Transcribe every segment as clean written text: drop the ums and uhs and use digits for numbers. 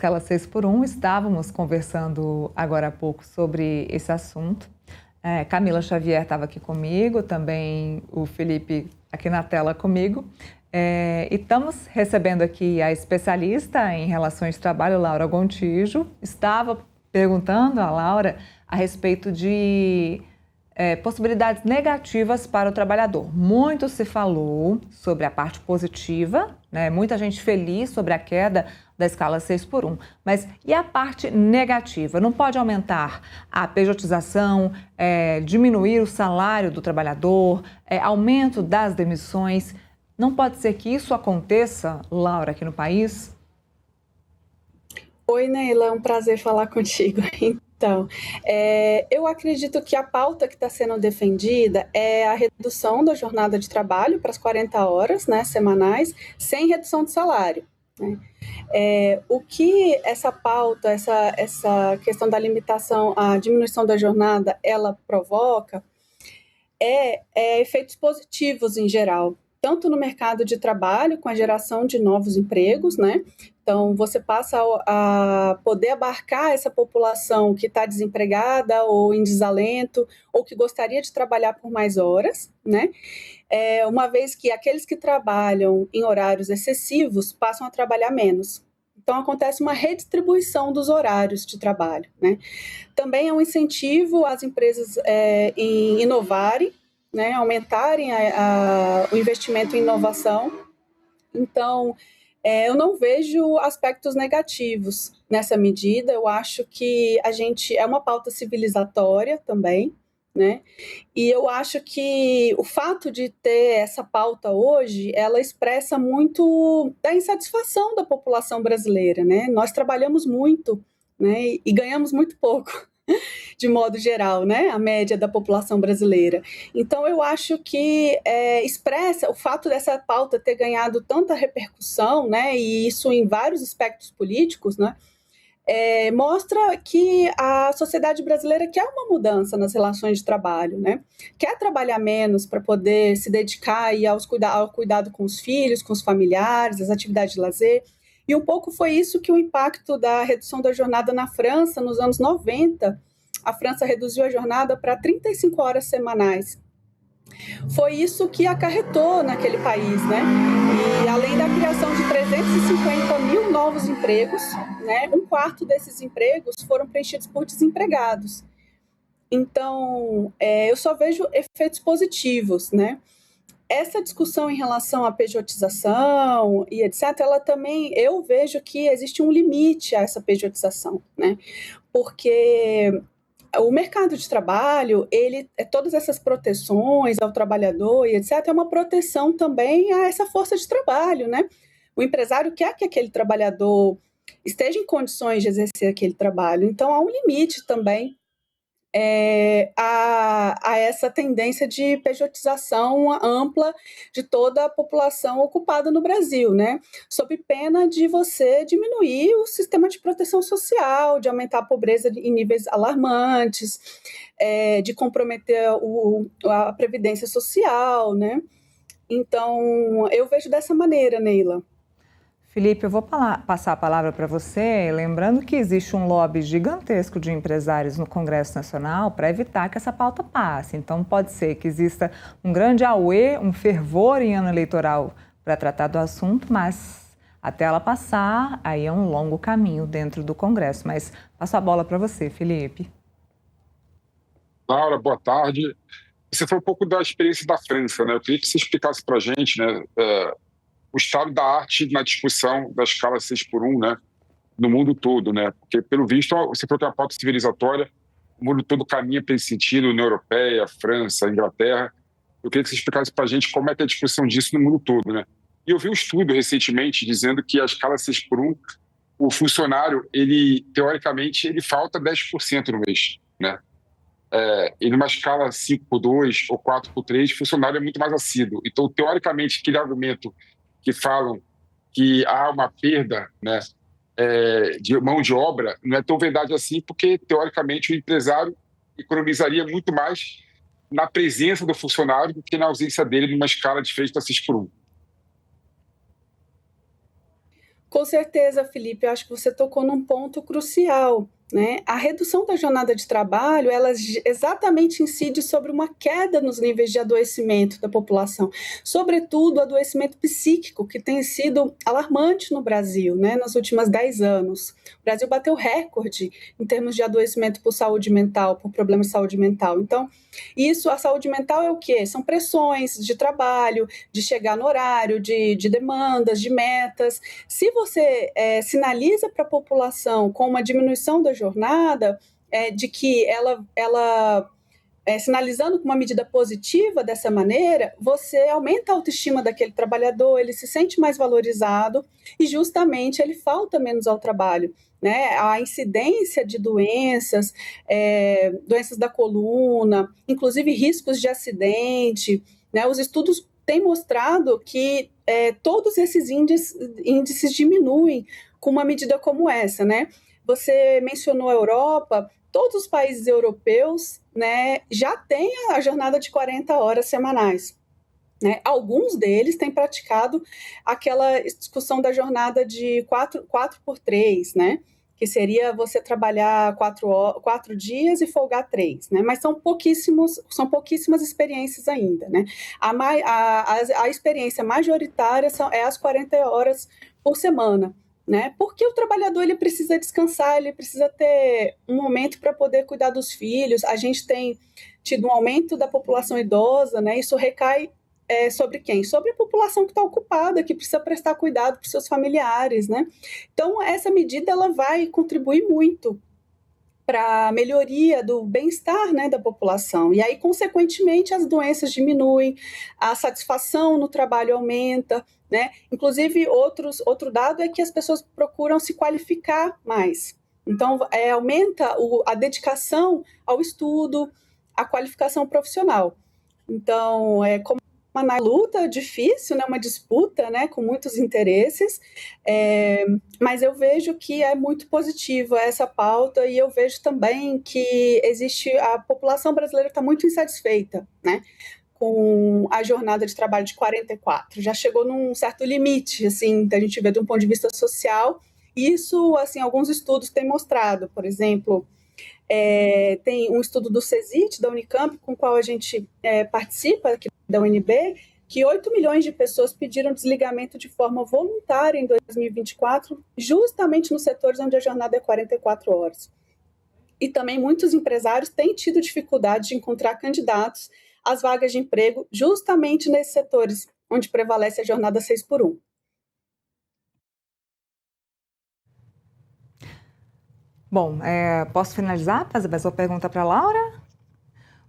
Escala 6 por 1, estávamos conversando agora há pouco sobre esse assunto. Camila Xavier estava aqui comigo, também o Felipe aqui na tela comigo. E estamos recebendo aqui a especialista em relações de trabalho, Laura Gontijo. Estava perguntando a Laura a respeito de possibilidades negativas para o trabalhador. Muito se falou sobre a parte positiva, né? Muita gente feliz sobre a queda da escala 6 por 1. Mas e a parte negativa? Não pode aumentar a pejotização, diminuir o salário do trabalhador, aumento das demissões. Não pode ser que isso aconteça, Laura, aqui no país? Oi, Neila, é um prazer falar contigo. Então, eu acredito que a pauta que está sendo defendida é a redução da jornada de trabalho para as 40 horas, né, semanais, sem redução de salário, né? O que essa pauta, essa questão da limitação, a diminuição da jornada, ela provoca efeitos positivos em geral, tanto no mercado de trabalho, com a geração de novos empregos, né? Então, você passa a poder abarcar essa população que está desempregada ou em desalento, ou que gostaria de trabalhar por mais horas, né? Uma vez que aqueles que trabalham em horários excessivos passam a trabalhar menos. Então, acontece uma redistribuição dos horários de trabalho, né? Também é um incentivo às empresas em inovarem, né? Aumentarem o investimento em inovação. Então, eu não vejo aspectos negativos nessa medida. Eu acho que é uma pauta civilizatória também, né? E eu acho que o fato de ter essa pauta hoje, ela expressa muito da insatisfação da população brasileira, né? Nós trabalhamos muito, né? E ganhamos muito pouco, de modo geral, né? A média da população brasileira. Então, eu acho que expressa o fato dessa pauta ter ganhado tanta repercussão, né? E isso em vários aspectos políticos, né? Mostra que a sociedade brasileira quer uma mudança nas relações de trabalho, né? Quer trabalhar menos para poder se dedicar aí ao cuidado com os filhos, com os familiares, as atividades de lazer. E um pouco foi isso que o impacto da redução da jornada na França, nos anos 90, a França reduziu a jornada para 35 horas semanais. Foi isso que acarretou naquele país, né? E além da criação de 350 mil novos empregos, né, um quarto desses empregos foram preenchidos por desempregados. Então, eu só vejo efeitos positivos, né? Essa discussão em relação à pejotização e etc., ela também, eu vejo que existe um limite a essa pejotização, né? Porque o mercado de trabalho, todas essas proteções ao trabalhador e etc., é uma proteção também a essa força de trabalho, né? O empresário quer que aquele trabalhador esteja em condições de exercer aquele trabalho. Então, há um limite também a essa tendência de pejotização ampla de toda a população ocupada no Brasil, né? Sob pena de você diminuir o sistema de proteção social, de aumentar a pobreza em níveis alarmantes, de comprometer a previdência social, né? Então, eu vejo dessa maneira, Neila. Felipe, eu vou passar a palavra para você, lembrando que existe um lobby gigantesco de empresários no Congresso Nacional para evitar que essa pauta passe. Então, pode ser que exista um grande auê, um fervor em ano eleitoral para tratar do assunto, mas até ela passar, aí é um longo caminho dentro do Congresso. Mas passo a bola para você, Felipe. Laura, boa tarde. Você falou um pouco da experiência da França, né? Eu queria que você explicasse para a gente, né, o estado da arte na discussão da escala 6 por 1, né, no mundo todo, né? Porque, pelo visto, você falou que é uma pauta civilizatória, o mundo todo caminha para esse sentido, União Europeia, França, Inglaterra. Eu queria que você explicasse para a gente como é que é a discussão disso no mundo todo, né? E eu vi um estudo recentemente dizendo que a escala 6 por 1, o funcionário, teoricamente, ele falta 10% no mês, né? E numa escala 5 por 2 ou 4 por 3, o funcionário é muito mais assíduo. Então, teoricamente, aquele argumento que falam que há uma perda, né, de mão de obra, não é tão verdade assim, porque, teoricamente, o empresário economizaria muito mais na presença do funcionário do que na ausência dele numa escala diferente da 6 por 1. Com certeza, Felipe, eu acho que você tocou num ponto crucial, né? A redução da jornada de trabalho, ela exatamente incide sobre uma queda nos níveis de adoecimento da população, sobretudo o adoecimento psíquico, que tem sido alarmante no Brasil, né, nos últimos 10 anos. O Brasil bateu recorde em termos de adoecimento por saúde mental, por problemas de saúde mental. Então, a saúde mental é o quê? São pressões de trabalho, de chegar no horário, de demandas, de metas. Se você sinaliza para a população com uma diminuição da jornada, de que ela sinalizando com uma medida positiva dessa maneira, você aumenta a autoestima daquele trabalhador, ele se sente mais valorizado e justamente ele falta menos ao trabalho. Né? A incidência de doenças, doenças da coluna, inclusive riscos de acidente, né? Os estudos têm mostrado que todos esses índices diminuem com uma medida como essa, né? Você mencionou a Europa, todos os países europeus, né, já têm a jornada de 40 horas semanais. Né? Alguns deles têm praticado aquela discussão da jornada de 4x3, né? Que seria você trabalhar 4 dias e folgar 3, né? Mas são pouquíssimas experiências ainda, né? A experiência majoritária é as 40 horas por semana. Né? Porque o trabalhador ele precisa descansar, ele precisa ter um momento para poder cuidar dos filhos. A gente tem tido um aumento da população idosa, né? Isso recai sobre quem? Sobre a população que está ocupada, que precisa prestar cuidado para os seus familiares, né? Então, essa medida ela vai contribuir muito para a melhoria do bem-estar, né, da população. E aí, consequentemente, as doenças diminuem, a satisfação no trabalho aumenta, né? Inclusive, outro dado é que as pessoas procuram se qualificar mais. Então, aumenta a dedicação ao estudo, a qualificação profissional. Então, como uma luta difícil, né, uma disputa, né, com muitos interesses, mas eu vejo que é muito positiva essa pauta e eu vejo também que a população brasileira está muito insatisfeita, né, com a jornada de trabalho de 44, já chegou num certo limite, assim, a gente vê de um ponto de vista social, e isso, assim, alguns estudos têm mostrado, por exemplo, tem um estudo do CESIT, da Unicamp, com o qual a gente participa aqui da UNB, que 8 milhões de pessoas pediram desligamento de forma voluntária em 2024, justamente nos setores onde a jornada é 44 horas. E também muitos empresários têm tido dificuldade de encontrar candidatos às vagas de emprego justamente nesses setores onde prevalece a jornada 6x1. Bom, posso finalizar? Fazer mais uma pergunta para a Laura?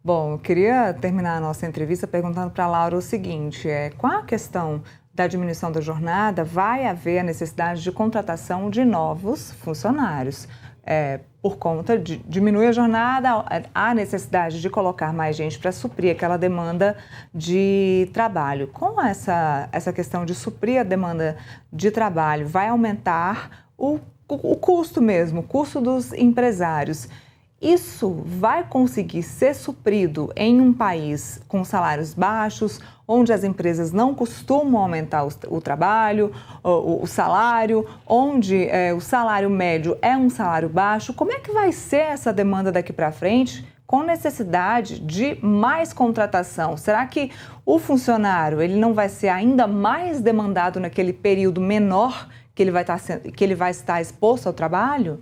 Bom, eu queria terminar a nossa entrevista perguntando para a Laura o seguinte, com a questão da diminuição da jornada, vai haver a necessidade de contratação de novos funcionários. Por conta de diminuir a jornada, há necessidade de colocar mais gente para suprir aquela demanda de trabalho. Com essa questão de suprir a demanda de trabalho, vai aumentar o custo mesmo, o custo dos empresários. Isso vai conseguir ser suprido em um país com salários baixos, onde as empresas não costumam aumentar o trabalho, o salário, onde o salário médio é um salário baixo? Como é que vai ser essa demanda daqui para frente, com necessidade de mais contratação? Será que o funcionário ele não vai ser ainda mais demandado naquele período menor que ele vai estar exposto ao trabalho?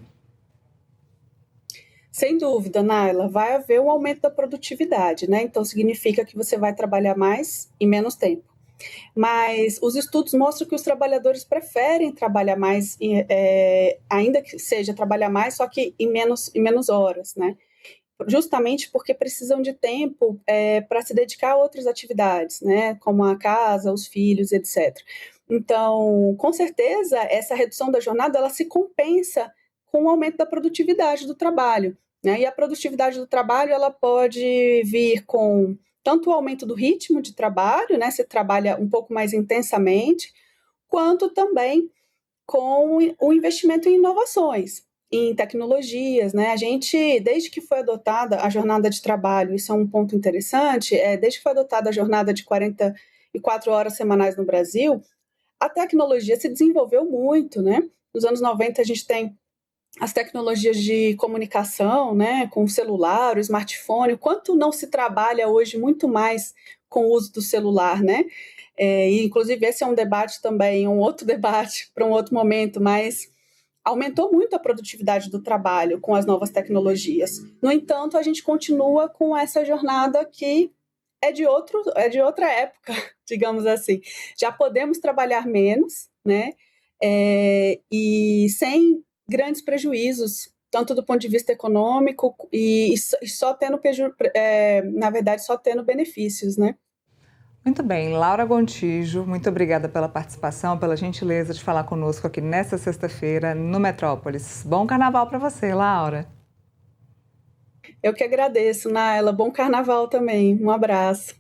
Sem dúvida, Naila, vai haver um aumento da produtividade, né? Então, significa que você vai trabalhar mais em menos tempo. Mas os estudos mostram que os trabalhadores preferem trabalhar mais, ainda que seja trabalhar mais, só que em menos horas, né? Justamente porque precisam de tempo para se dedicar a outras atividades, né? Como a casa, os filhos, etc. Então, com certeza, essa redução da jornada, ela se compensa com o aumento da produtividade do trabalho. Né? E a produtividade do trabalho ela pode vir com tanto o aumento do ritmo de trabalho, né? Você trabalha um pouco mais intensamente, quanto também com o investimento em inovações, em tecnologias. Né? A gente, desde que foi adotada a jornada de trabalho, isso é um ponto interessante, desde que foi adotada a jornada de 44 horas semanais no Brasil, a tecnologia se desenvolveu muito, né? Nos anos 90 a gente tem as tecnologias de comunicação, né, com o celular, o smartphone, o quanto não se trabalha hoje muito mais com o uso do celular, né? E, inclusive, esse é um debate também, um outro debate para um outro momento, mas aumentou muito a produtividade do trabalho com as novas tecnologias. No entanto, a gente continua com essa jornada que é de outra época, digamos assim. Já podemos trabalhar menos, né? E sem grandes prejuízos, tanto do ponto de vista econômico e só tendo, na verdade, só tendo benefícios, né? Muito bem, Laura Gontijo, muito obrigada pela participação, pela gentileza de falar conosco aqui nesta sexta-feira no Metrópolis. Bom carnaval para você, Laura. Eu que agradeço, Naila. Bom carnaval também. Um abraço.